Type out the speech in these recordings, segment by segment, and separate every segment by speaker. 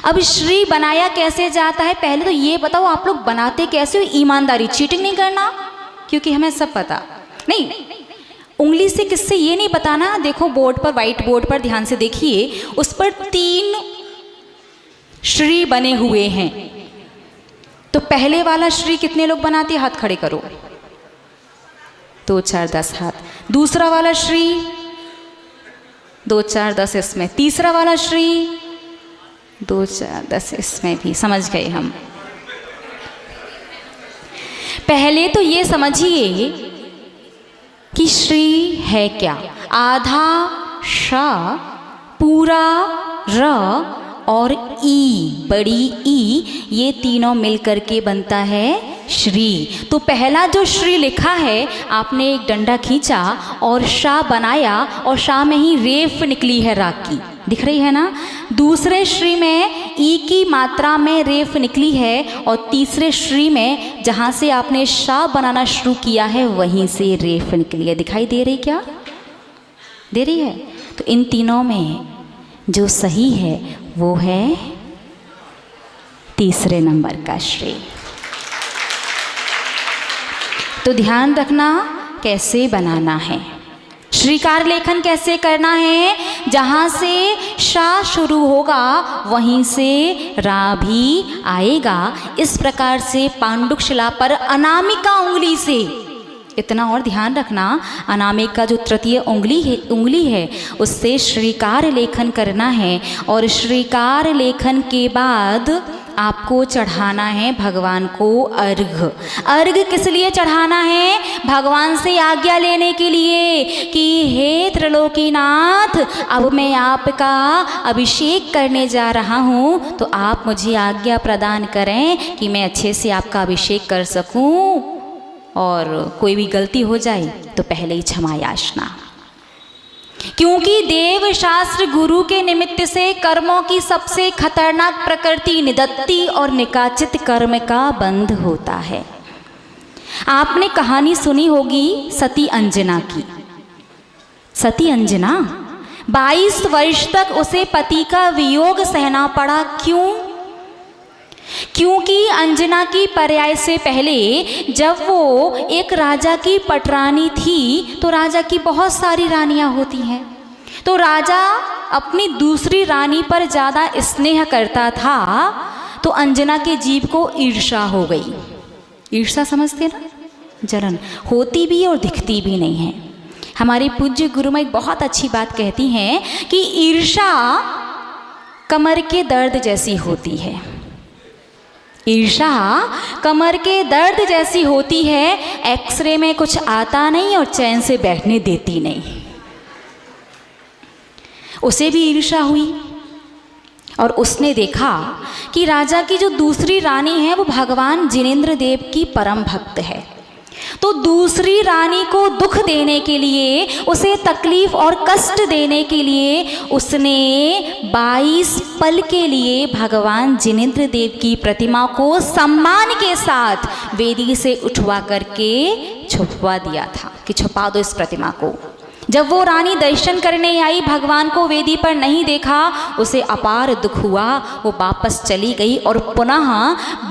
Speaker 1: अब श्री बनाया कैसे जाता है, पहले तो ये बताओ आप लोग बनाते कैसे हो? ईमानदारी, चीटिंग नहीं करना, क्योंकि हमें सब पता नहीं। उंगली से किससे ये नहीं बताना। देखो बोर्ड पर, व्हाइट बोर्ड पर ध्यान से देखिए, उस पर 3 श्री बने हुए हैं। तो पहले वाला श्री कितने लोग बनाते हैं? हाथ खड़े करो। 2 4 10 हाथ। दूसरा वाला श्री 2 4 10 इसमें। तीसरा वाला श्री 2 4 10 इसमें भी। समझ गए हम। पहले तो ये समझिए कि श्री है क्या। आधा श, पूरा र और ई, बड़ी ई, ये तीनों मिलकर के बनता है श्री। तो पहला जो श्री लिखा है, आपने एक डंडा खींचा और शाह बनाया और शाह में ही रेफ निकली है राग की, दिख रही है ना। दूसरे श्री में ई की मात्रा में रेफ निकली है और तीसरे श्री में जहाँ से आपने शाह बनाना शुरू किया है वहीं से रेफ निकली है। दिखाई दे रही, क्या दे रही है? तो इन तीनों में जो सही है वो है तीसरे नंबर का श्री। तो ध्यान रखना कैसे बनाना है, श्रीकार लेखन कैसे करना है। जहाँ से शा शुरू होगा वहीं से रा भी आएगा। इस प्रकार से पांडुक शिला पर अनामिका उंगली से, इतना और ध्यान रखना, अनामिका जो तृतीय उंगली है उससे श्रीकार लेखन करना है। और श्रीकार लेखन के बाद आपको चढ़ाना है भगवान को अर्घ। अर्घ किस लिए चढ़ाना है? भगवान से आज्ञा लेने के लिए कि हे त्रिलोकीनाथ, अब मैं आपका अभिषेक करने जा रहा हूँ, तो आप मुझे आज्ञा प्रदान करें कि मैं अच्छे से आपका अभिषेक कर सकूँ, और कोई भी गलती हो जाए तो पहले ही क्षमा याचना। क्योंकि देव शास्त्र गुरु के निमित्त से कर्मों की सबसे खतरनाक प्रकृति निदत्ति और निकाचित कर्म का बंध होता है। आपने कहानी सुनी होगी सती अंजना की। सती अंजना 22 वर्ष तक उसे पति का वियोग सहना पड़ा। क्यों? क्योंकि अंजना की पर्याय से पहले जब वो एक राजा की पटरानी थी, तो राजा की बहुत सारी रानियां होती हैं, तो राजा अपनी दूसरी रानी पर ज़्यादा स्नेह करता था, तो अंजना के जीव को ईर्ष्या हो गई। ईर्ष्या समझते ना, जलन होती भी और दिखती भी नहीं है। हमारे पूज्य गुरुमा एक बहुत अच्छी बात कहती हैं कि ईर्ष्या कमर के दर्द जैसी होती है। ईर्ष्या कमर के दर्द जैसी होती है, एक्सरे में कुछ आता नहीं और चैन से बैठने देती नहीं। उसे भी ईर्ष्या हुई और उसने देखा कि राजा की जो दूसरी रानी है वो भगवान जिनेंद्र देव की परम भक्त है। तो दूसरी रानी को दुख देने के लिए, उसे तकलीफ और कष्ट देने के लिए उसने 22 पल के लिए भगवान जिनेंद्र देव की प्रतिमा को सम्मान के साथ वेदी से उठवा करके छुपवा दिया था कि छुपा दो इस प्रतिमा को। जब वो रानी दर्शन करने आई, भगवान को वेदी पर नहीं देखा, उसे अपार दुख हुआ। वो वापस चली गई और पुनः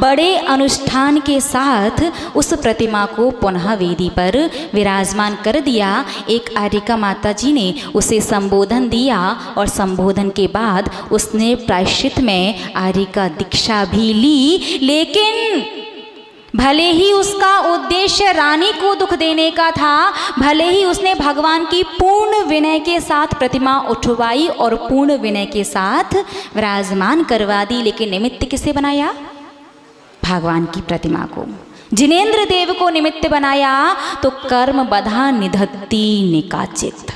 Speaker 1: बड़े अनुष्ठान के साथ उस प्रतिमा को पुनः वेदी पर विराजमान कर दिया। एक आर्यिका माता जी ने उसे संबोधन दिया और संबोधन के बाद उसने प्रायश्चित में आर्यिका दीक्षा भी ली। लेकिन भले ही उसका उद्देश्य रानी को दुख देने का था, भले ही उसने भगवान की पूर्ण विनय के साथ प्रतिमा उठवाई और पूर्ण विनय के साथ विराजमान करवा दी, लेकिन निमित्त किसे बनाया? भगवान की प्रतिमा को, जिनेंद्र देव को निमित्त बनाया। तो कर्म बधा निधत्ति निकाचित,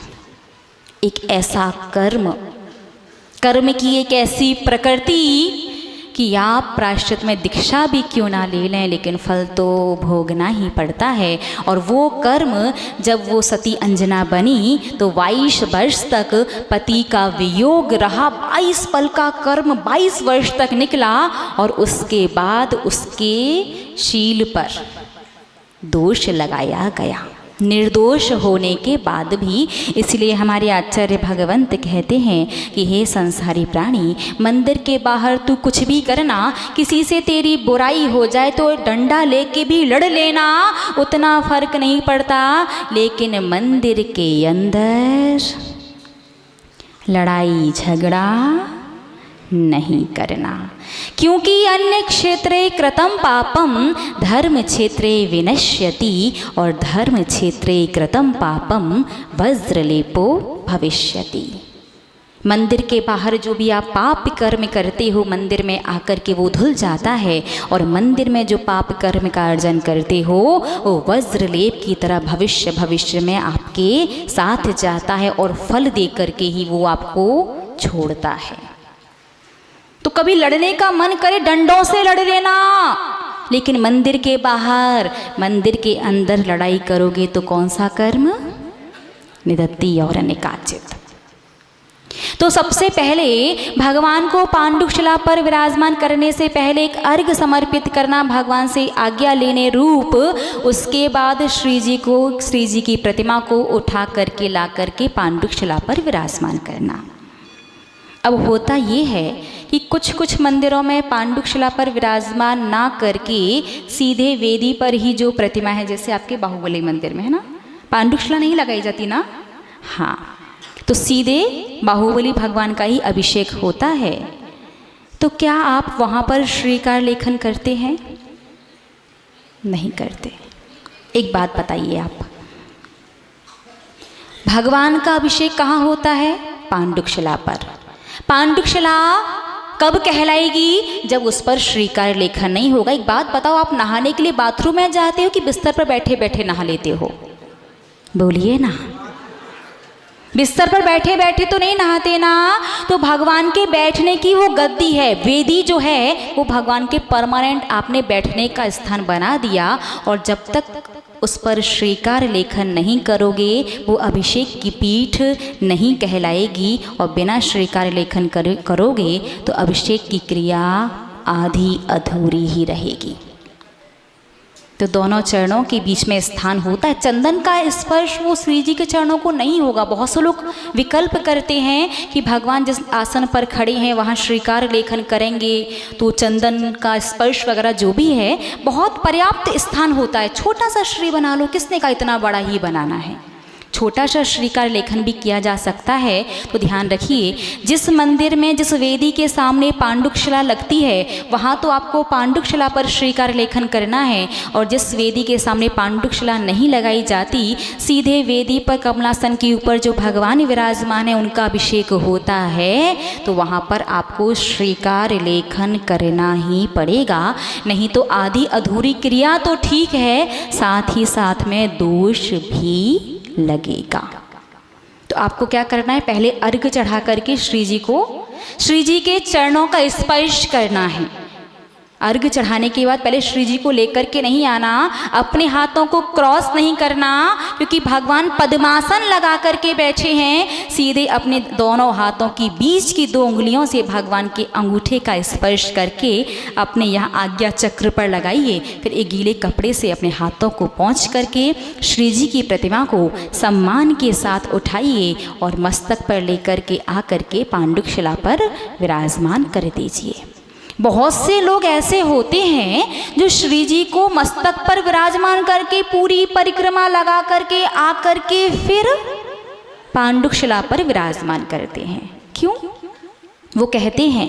Speaker 1: एक ऐसा कर्म की एक ऐसी प्रकृति कि आप प्रायश्चित में दीक्षा भी क्यों ना ले लें, लेकिन फल तो भोगना ही पड़ता है। और वो कर्म, जब वो सती अंजना बनी तो 22 वर्ष तक पति का वियोग रहा। 22 पल का कर्म 22 वर्ष तक निकला और उसके बाद उसके शील पर दोष लगाया गया। निर्दोष होने के बाद भी। इसलिए हमारे आचार्य भगवंत कहते हैं कि हे संसारी प्राणी, मंदिर के बाहर तू कुछ भी करना, किसी से तेरी बुराई हो जाए तो डंडा लेके भी लड़ लेना, उतना फर्क नहीं पड़ता, लेकिन मंदिर के अंदर लड़ाई झगड़ा नहीं करना, क्योंकि अन्य क्षेत्रे कृतं पापम धर्म क्षेत्रे विनश्यति, और धर्म क्षेत्रे कृतं पापम वज्रलेपो भविष्यति। मंदिर के बाहर जो भी आप पाप कर्म करते हो, मंदिर में आकर के वो धुल जाता है, और मंदिर में जो पाप कर्म का अर्जन करते हो वो वज्रलेप की तरह भविष्य में आपके साथ जाता है, और फल दे करके ही वो आपको छोड़ता है। तो कभी लड़ने का मन करे डंडों से लड़ लेना, लेकिन मंदिर के बाहर, मंदिर के अंदर लड़ाई करोगे तो कौन सा कर्म? निदत्ति और निकाचित। तो सबसे पहले भगवान को पांडुशिला पर विराजमान करने से पहले एक अर्घ समर्पित करना, भगवान से आज्ञा लेने रूप। उसके बाद श्री जी की प्रतिमा को उठा करके ला करके पांडुशिला पर विराजमान करना। अब होता ये है कि कुछ मंदिरों में पांडुशिला पर विराजमान ना करके सीधे वेदी पर ही जो प्रतिमा है, जैसे आपके बाहुबली मंदिर में है ना, पांडुशिला नहीं लगाई जाती ना, हाँ, तो सीधे बाहुबली भगवान का ही अभिषेक होता है। तो क्या आप वहाँ पर श्रीकार लेखन करते हैं? नहीं करते। एक बात बताइए आप, भगवान का अभिषेक कहाँ होता है? पांडुशिला पर। पांडुशिला कब कहलाएगी? जब उस पर श्रीकार लेखन नहीं होगा। एक बात बताओ, आप नहाने के लिए बाथरूम में जाते हो कि बिस्तर पर बैठे बैठे नहा लेते हो? बोलिए ना। बिस्तर पर बैठे बैठे तो नहीं नहाते ना। तो भगवान के बैठने की वो गद्दी है, वेदी जो है वो भगवान के परमानेंट आपने बैठने का स्थान बना दिया, और जब तक उस पर श्रीकार लेखन नहीं करोगे वो अभिषेक की पीठ नहीं कहलाएगी, और बिना श्रीकार लेखन करोगे तो अभिषेक की क्रिया आधी अधूरी ही रहेगी। तो दोनों चरणों के बीच में स्थान होता है। चंदन का स्पर्श वो श्री जी के चरणों को नहीं होगा। बहुत से लोग विकल्प करते हैं कि भगवान जिस आसन पर खड़े हैं वहाँ श्रीकार लेखन करेंगे तो चंदन का स्पर्श वगैरह जो भी है, बहुत पर्याप्त स्थान होता है। छोटा सा श्री बना लो, किसने का इतना बड़ा ही बनाना है। छोटा सा श्रीकार लेखन भी किया जा सकता है। तो ध्यान रखिए, जिस मंदिर में जिस वेदी के सामने पांडुशिला लगती है वहाँ तो आपको पांडुशिला पर श्रीकार लेखन करना है, और जिस वेदी के सामने पांडुशिला नहीं लगाई जाती, सीधे वेदी पर कमलासन के ऊपर जो भगवान विराजमान है उनका अभिषेक होता है, तो वहाँ पर आपको श्रीकार लेखन करना ही पड़ेगा। नहीं तो आधी अधूरी क्रिया तो ठीक है, साथ ही साथ में दोष भी लगेगा। तो आपको क्या करना है? पहले अर्घ चढ़ा करके श्री जी के चरणों का स्पर्श करना है। अर्घ चढ़ाने के बाद पहले श्री जी को लेकर के नहीं आना, अपने हाथों को क्रॉस नहीं करना, क्योंकि भगवान पद्मासन लगा करके बैठे हैं। सीधे अपने दोनों हाथों की बीच की 2 उंगलियों से भगवान के अंगूठे का स्पर्श करके अपने यहाँ आज्ञा चक्र पर लगाइए। फिर एक गीले कपड़े से अपने हाथों को पोंछ करके श्री जी की प्रतिमा को सम्मान के साथ उठाइए और मस्तक पर लेकर के आकर के पांडुशिला पर विराजमान कर दीजिए। बहुत से लोग ऐसे होते हैं जो श्री जी को मस्तक पर विराजमान करके पूरी परिक्रमा लगा करके आकर के फिर पांडुशिला पर विराजमान करते हैं। क्यों? वो कहते हैं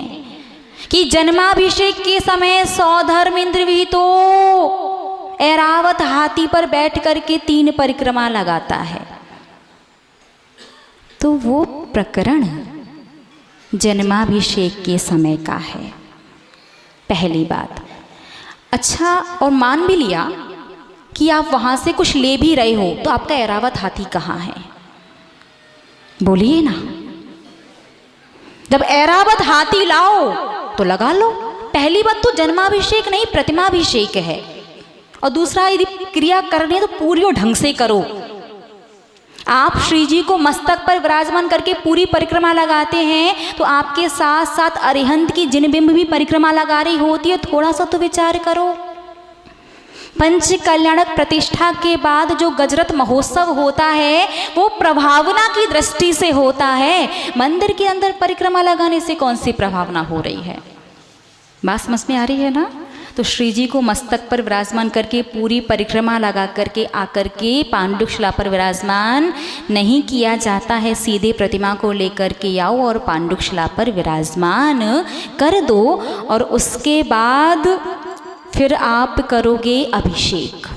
Speaker 1: कि जन्माभिषेक के समय सौधर्मेंद्र भी तो ऐरावत हाथी पर बैठ करके 3 परिक्रमा लगाता है। तो वो प्रकरण जन्माभिषेक के समय का है, पहली बात। अच्छा, और मान भी लिया कि आप वहाँ से कुछ ले भी रहे हो, तो आपका ऐरावत हाथी कहाँ है? बोलिए ना। जब ऐरावत हाथी लाओ तो लगा लो। पहली बात तो जन्माभिषेक नहीं, प्रतिमाभिषेक है। और दूसरा, यदि क्रिया करनी तो पूरी ढंग से करो। आप श्री जी को मस्तक पर विराजमान करके पूरी परिक्रमा लगाते हैं, तो आपके साथ साथ अरिहंत की जिन बिंब भी परिक्रमा लगा रही होती है, थोड़ा सा तो विचार करो। पंच कल्याणक प्रतिष्ठा के बाद जो गजरत महोत्सव होता है वो प्रभावना की दृष्टि से होता है। मंदिर के अंदर परिक्रमा लगाने से कौन सी प्रभावना हो रही है? बात समझ में आ रही है ना? तो श्री जी को मस्तक पर विराजमान करके पूरी परिक्रमा लगा करके आकर के पांडुक शिला पर विराजमान नहीं किया जाता है। सीधे प्रतिमा को लेकर के आओ और पांडुक शिला पर विराजमान कर दो और उसके बाद फिर आप करोगे अभिषेक।